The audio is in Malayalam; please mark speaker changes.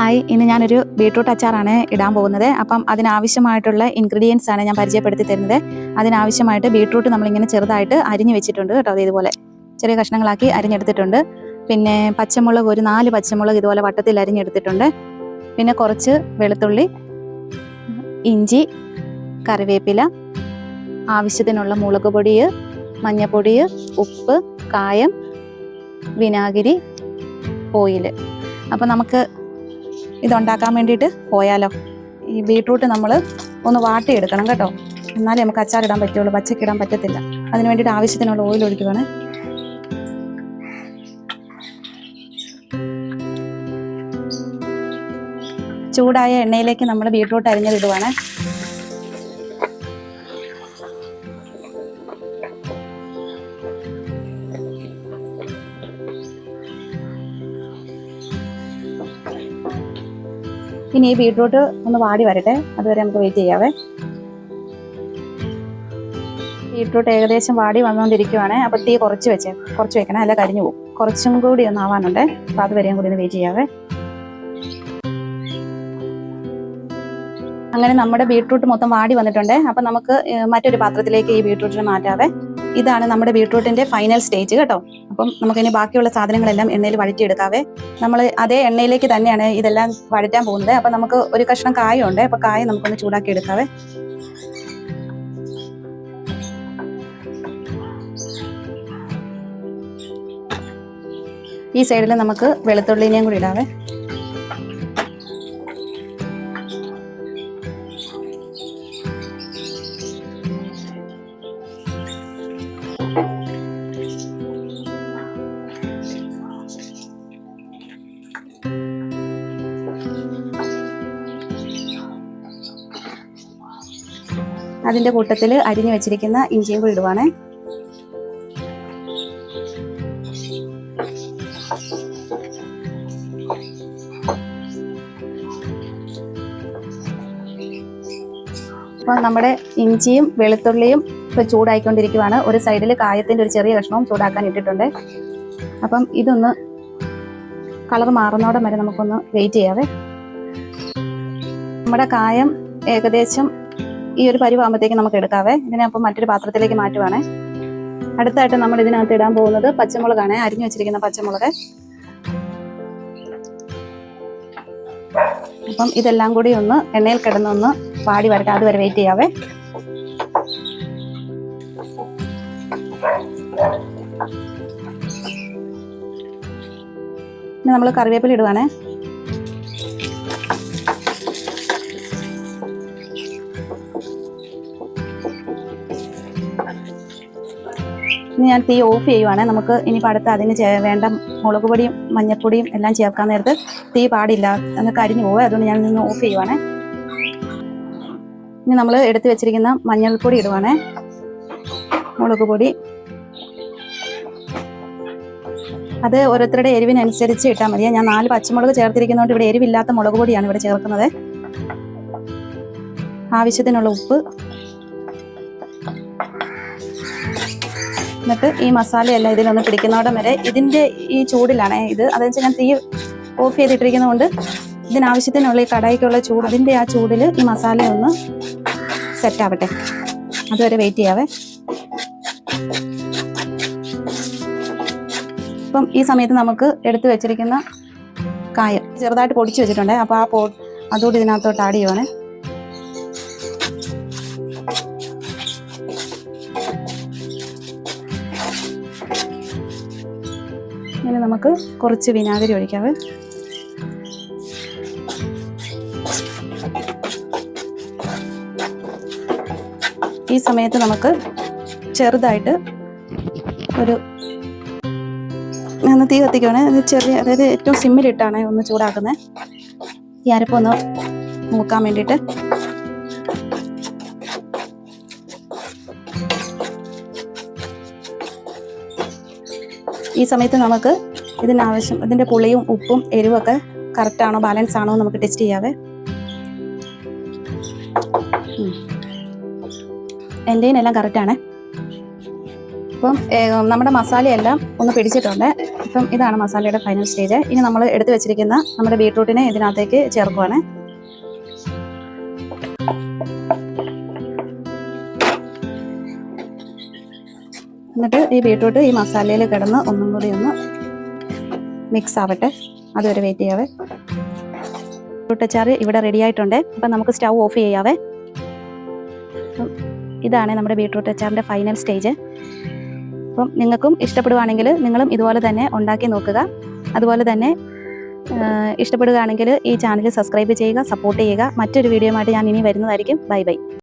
Speaker 1: ഹായ്, ഇന്ന് ഞാനൊരു ബീട്രൂട്ട് അച്ചാറാണ് ഇടാൻ പോകുന്നത്. അപ്പം അതിനാവശ്യമായിട്ടുള്ള ഇൻഗ്രീഡിയൻസ് ആണ് ഞാൻ പരിചയപ്പെടുത്തി തരുന്നത്. അതിനാവശ്യമായിട്ട് ബീട്രൂട്ട് നമ്മളിങ്ങനെ ചെറുതായിട്ട് അരിഞ്ഞു വെച്ചിട്ടുണ്ട് കേട്ടോ. അത് ഇതുപോലെ ചെറിയ കഷ്ണങ്ങളാക്കി അരിഞ്ഞെടുത്തിട്ടുണ്ട്. പിന്നെ പച്ചമുളക് ഒരു 4 പച്ചമുളക് ഇതുപോലെ വട്ടത്തിൽ അരിഞ്ഞെടുത്തിട്ടുണ്ട്. പിന്നെ കുറച്ച് വെളുത്തുള്ളി, ഇഞ്ചി, കറിവേപ്പില, ആവശ്യത്തിനുള്ള മുളക് പൊടി, മഞ്ഞൾപ്പൊടി, ഉപ്പ്, കായം, വിനാഗിരി, ഓയിൽ. അപ്പം നമുക്ക് ഇതുണ്ടാക്കാൻ വേണ്ടിയിട്ട് പോയാലോ. ഈ ബീട്രൂട്ട് നമ്മൾ ഒന്ന് വാട്ടിയെടുക്കണം കേട്ടോ, എന്നാലേ നമുക്ക് അച്ചാറിടാൻ പറ്റുള്ളൂ, പച്ചക്കിടാൻ പറ്റത്തില്ല. അതിന് വേണ്ടിയിട്ട് ആവശ്യത്തിനുള്ള ഓയിൽ ഒഴിക്കുകയാണ്. ചൂടായ എണ്ണയിലേക്ക് നമ്മൾ ബീട്രൂട്ട് അരിഞ്ഞതിടുവാണ്. ഇനി ഈ ബീട്രൂട്ട് ഒന്ന് വാടി വരട്ടെ, അതുവരെ നമുക്ക് വെയിറ്റ് ചെയ്യാവേ. ബീട്രൂട്ട് ഏകദേശം വാടി വന്നുകൊണ്ടിരിക്കുവാണ്. അപ്പോൾ തീ കുറച്ച് വെക്കണേ, അല്ല കരിഞ്ഞു പോകും. കുറച്ചും കൂടി ഒന്ന് ആവാനുണ്ട്, അപ്പോൾ അതുവരെയും കൂടി ഒന്ന് വെയിറ്റ് ചെയ്യാവേ. അങ്ങനെ നമ്മുടെ ബീട്രൂട്ട് മൊത്തം വാടി വന്നിട്ടുണ്ട്. അപ്പം നമുക്ക് മറ്റൊരു പാത്രത്തിലേക്ക് ഈ ബീട്രൂട്ടിനെ മാറ്റാവേ. ഇതാണ് നമ്മുടെ ബീട്രൂട്ടിൻ്റെ ഫൈനൽ സ്റ്റേജ് കേട്ടോ. അപ്പം നമുക്കിനി ബാക്കിയുള്ള സാധനങ്ങളെല്ലാം എണ്ണയിൽ വഴറ്റിയെടുക്കാവേ. നമ്മൾ അതേ എണ്ണയിലേക്ക് തന്നെയാണ് ഇതെല്ലാം വഴറ്റാൻ പോകുന്നത്. അപ്പം നമുക്ക് ഒരു കഷ്ണം കായമുണ്ട്, അപ്പോൾ കായ നമുക്കൊന്ന് ചൂടാക്കി എടുക്കാവേ. ഈ സൈഡിൽ നമുക്ക് വെളുത്തുള്ളിനെയും കൂടി ഇടാവേ. അതിൻ്റെ കൂട്ടത്തിൽ അരിഞ്ഞു വെച്ചിരിക്കുന്ന ഇഞ്ചിയും കൂടി ഇടുവാണേ. അപ്പോൾ നമ്മുടെ ഇഞ്ചിയും വെളുത്തുള്ളിയും ഇപ്പോൾ ചൂടായിക്കൊണ്ടിരിക്കുവാണ്. ഒരു സൈഡിൽ കായത്തിൻ്റെ ഒരു ചെറിയ കഷ്ണവും ചൂടാക്കാൻ ഇട്ടിട്ടുണ്ട്. അപ്പം ഇതൊന്ന് കളർ മാറുന്നോടം വരെ നമുക്കൊന്ന് വെയിറ്റ് ചെയ്യാവേ. നമ്മുടെ കായം ഏകദേശം ഈ ഒരു പരിവാകുമ്പോഴത്തേക്ക് നമുക്ക് എടുക്കാവേ. ഇതിനെ അപ്പം മറ്റൊരു പാത്രത്തിലേക്ക് മാറ്റുവാണേ. അടുത്തായിട്ട് നമ്മൾ ഇതിനകത്ത് ഇടാൻ പോകുന്നത് പച്ചമുളകാണ്, അരിഞ്ഞു വെച്ചിരിക്കുന്ന പച്ചമുളക്. അപ്പം ഇതെല്ലാം കൂടി ഒന്ന് എണ്ണയിൽ കിടന്നൊന്ന് വാടി വരട്ടെ, അതുവരെ വെയിറ്റ് ചെയ്യാവേ. ഇനി നമ്മൾ കറിവേപ്പില ഇടുവാണേ. ഇനി ഞാൻ തീ ഓഫ് ചെയ്യുവാണ്. നമുക്ക് ഇനിയിപ്പോൾ അടുത്ത് അതിന് വേണ്ട മുളക് പൊടിയും മഞ്ഞൾപ്പൊടിയും എല്ലാം ചേർക്കാൻ നേരത്ത് തീ പാടില്ല, ഒന്ന് കരിഞ്ഞു പോവുക. അതുകൊണ്ട് ഞാൻ നിന്ന് ഓഫ് ചെയ്യുവാണ്. ഇനി നമ്മൾ എടുത്ത് വെച്ചിരിക്കുന്ന മഞ്ഞൾപ്പൊടി ഇടുവാണേ, മുളക് പൊടി. അത് ഓരോരുത്തരുടെ എരിവിനനുസരിച്ച് ഇട്ടാൽ മതി. ഞാൻ 4 പച്ചമുളക് ചേർത്തിരിക്കുന്നതുകൊണ്ട് ഇവിടെ എരിവില്ലാത്ത മുളക് പൊടിയാണ് ഇവിടെ ചേർക്കുന്നത്. ആവശ്യത്തിനുള്ള ഉപ്പ്. എന്നിട്ട് ഈ മസാലയെല്ലാം ഇതിലൊന്ന് പിടിക്കുന്നതോടെ വരെ ഇതിൻ്റെ ഈ ചൂടിലാണ് ഇത്. അതെന്ന് വെച്ചാൽ ഞാൻ തീ ഓഫ് ചെയ്തിട്ടിരിക്കുന്നതുകൊണ്ട് ഇതിനാവശ്യത്തിനുള്ള ഈ കടായിക്കുള്ള ചൂട്, അതിൻ്റെ ആ ചൂടിൽ ഈ മസാല ഒന്ന് സെറ്റ് ആവട്ടെ, അതുവരെ വെയിറ്റ് ചെയ്യാവേ. അപ്പം ഈ സമയത്ത് നമുക്ക് എടുത്തു വെച്ചിരിക്കുന്ന കായം ചെറുതായിട്ട് പൊടിച്ച് വെച്ചിട്ടുണ്ട്. അപ്പോൾ അതുകൂടി ഇതിനകത്തോട്ട് ആഡ് ചെയ്യുവാണ്. ഇനി നമുക്ക് കുറച്ച് വിനാഗിരി ഒഴിക്കാവേ. ഈ സമയത്ത് നമുക്ക് ചെറുതായിട്ട് ഒരു തീ കത്തിക്കുകയാണ്. ചെറിയ, അതായത് ഏറ്റവും സിമ്മിലിട്ടാണ് ഒന്ന് ചൂടാക്കുന്നത്, ഈ അരപ്പൊന്ന് മൂക്കാൻ വേണ്ടിയിട്ട്. ഈ സമയത്ത് നമുക്ക് ഇതിൻ്റെ പുളിയും ഉപ്പും എരിവൊക്കെ കറക്റ്റാണോ ബാലൻസ് ആണോ നമുക്ക് ടെസ്റ്റ് ചെയ്യാവേ. എൻ്റെയും എല്ലാം കറക്റ്റാണ്. അപ്പം നമ്മുടെ മസാലയെല്ലാം ഒന്ന് പിടിച്ചിട്ടുണ്ട്. അപ്പം ഇതാണ് മസാലയുടെ ഫൈനൽ സ്റ്റേജ്. ഇനി നമ്മൾ എടുത്തു വെച്ചിരിക്കുന്ന നമ്മുടെ ബീട്രൂട്ടിനെ ഇതിനകത്തേക്ക് ചേർക്കുവാണ്. എന്നിട്ട് ഈ ബീട്രൂട്ട് ഈ മസാലയിൽ കിടന്ന് ഒന്നും കൂടി ഒന്ന് മിക്സ് ആവട്ടെ, അതുവരെ വെയിറ്റ് ചെയ്യാവേ. ബീട്രൂട്ട് അച്ചാർ ഇവിടെ റെഡി ആയിട്ടുണ്ട്. അപ്പം നമുക്ക് സ്റ്റൗ ഓഫ് ചെയ്യാവേ. ഇതാണ് നമ്മുടെ ബീട്രൂട്ട് അച്ചാറിൻ്റെ ഫൈനൽ സ്റ്റേജ്. അപ്പം നിങ്ങൾക്കും ഇഷ്ടപ്പെടുവാണെങ്കിൽ നിങ്ങളും ഇതുപോലെ തന്നെ ഉണ്ടാക്കി നോക്കുക. അതുപോലെ തന്നെ ഇഷ്ടപ്പെടുകയാണെങ്കിൽ ഈ ചാനൽ സബ്സ്ക്രൈബ് ചെയ്യുക, സപ്പോർട്ട് ചെയ്യുക. മറ്റൊരു വീഡിയോ ആയിട്ട് ഞാൻ ഇനി വരുന്നതായിരിക്കും. Bye bye.